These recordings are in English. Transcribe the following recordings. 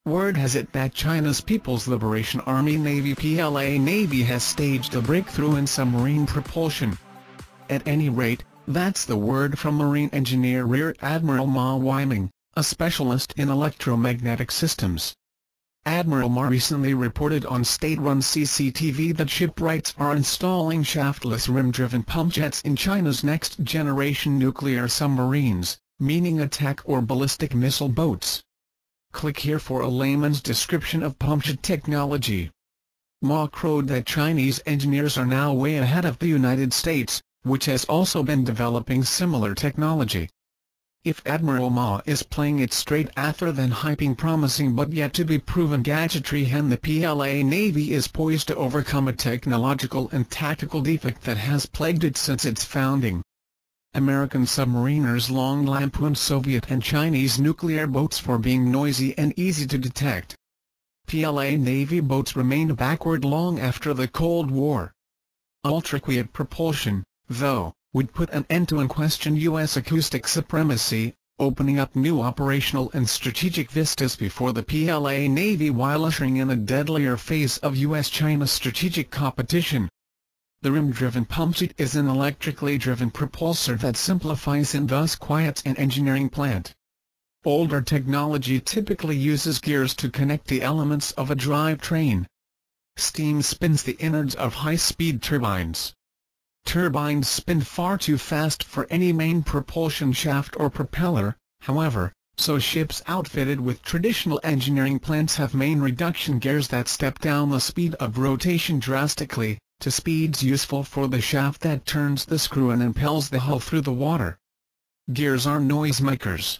Word has it that China's People's Liberation Army Navy PLA Navy has staged a breakthrough in submarine propulsion. At any rate, that's the word from Marine Engineer Rear Admiral Ma, a specialist in electromagnetic systems. Admiral Ma recently reported on state-run CCTV that shipwrights are installing shaftless rim-driven pump jets in China's next-generation nuclear submarines, meaning attack or ballistic missile boats. Click here for a layman's description of pump jet technology. Ma crowed that Chinese engineers are now way ahead of the United States, which has also been developing similar technology. If Admiral Ma is playing it straight after then hyping promising but yet to be proven gadgetry, then the PLA Navy is poised to overcome a technological and tactical defect that has plagued it since its founding. American submariners long lampooned Soviet and Chinese nuclear boats for being noisy and easy to detect. PLA Navy boats remained backward long after the Cold War. Ultraquiet propulsion, though, would put an end to unquestioned U.S. acoustic supremacy, opening up new operational and strategic vistas before the PLA Navy while ushering in a deadlier phase of U.S. China strategic competition. The rim-driven pump jet is an electrically driven propulsor that simplifies and thus quiets an engineering plant. Older technology typically uses gears to connect the elements of a drivetrain. Steam spins the innards of high-speed turbines. Turbines spin far too fast for any main propulsion shaft or propeller, however, so ships outfitted with traditional engineering plants have main reduction gears that step down the speed of rotation drastically, to speeds useful for the shaft that turns the screw and impels the hull through the water. Gears are noisemakers.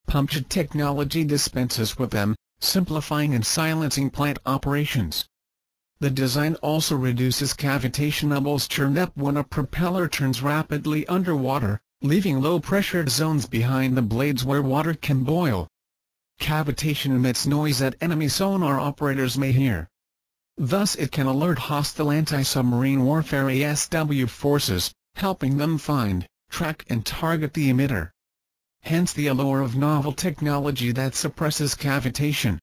Pump jet technology dispenses with them, simplifying and silencing plant operations. The design also reduces cavitation bubbles churned up when a propeller turns rapidly underwater, leaving low-pressure zones behind the blades where water can boil. Cavitation emits noise that enemy sonar operators may hear. Thus it can alert hostile anti-submarine warfare ASW forces, helping them find, track and target the emitter. Hence the allure of novel technology that suppresses cavitation.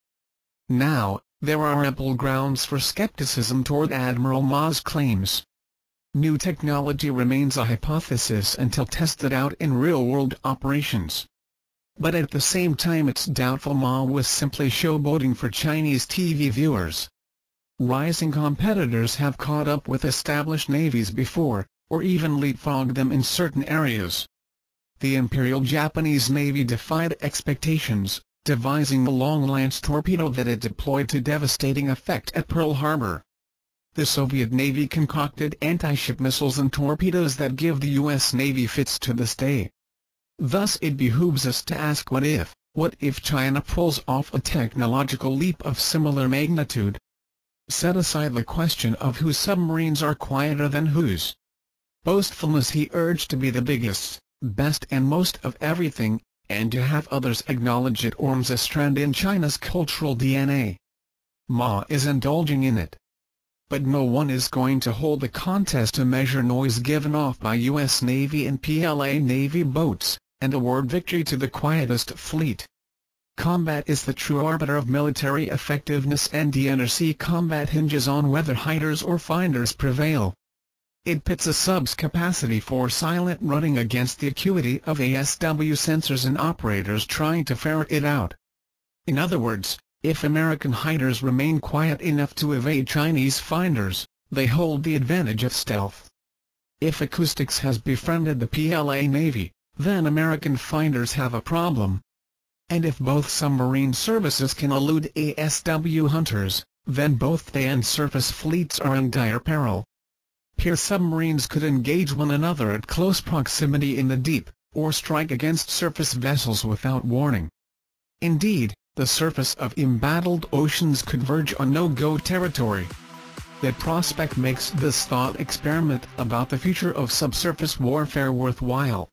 Now, there are ample grounds for skepticism toward Admiral Ma's claims. New technology remains a hypothesis until tested out in real-world operations. But at the same time it's doubtful Ma was simply showboating for Chinese TV viewers. Rising competitors have caught up with established navies before, or even leapfrogged them in certain areas. The Imperial Japanese Navy defied expectations, devising the long-lance torpedo that it deployed to devastating effect at Pearl Harbor. The Soviet Navy concocted anti-ship missiles and torpedoes that give the U.S. Navy fits to this day. Thus it behooves us to ask what if China pulls off a technological leap of similar magnitude? Set aside the question of whose submarines are quieter than whose. Boastfulness he urged to be the biggest, best and most of everything, and to have others acknowledge it forms a strand in China's cultural DNA. Ma is indulging in it. But no one is going to hold a contest to measure noise given off by U.S. Navy and PLA Navy boats, and award victory to the quietest fleet. Combat is the true arbiter of military effectiveness, and the undersea combat hinges on whether hiders or finders prevail. It pits a sub's capacity for silent running against the acuity of ASW sensors and operators trying to ferret it out. In other words, if American hiders remain quiet enough to evade Chinese finders, they hold the advantage of stealth. If acoustics has befriended the PLA Navy, then American finders have a problem. And if both submarine services can elude ASW hunters, then both they and surface fleets are in dire peril. Peer submarines could engage one another at close proximity in the deep, or strike against surface vessels without warning. Indeed, the surface of embattled oceans could verge on no-go territory. That prospect makes this thought experiment about the future of subsurface warfare worthwhile.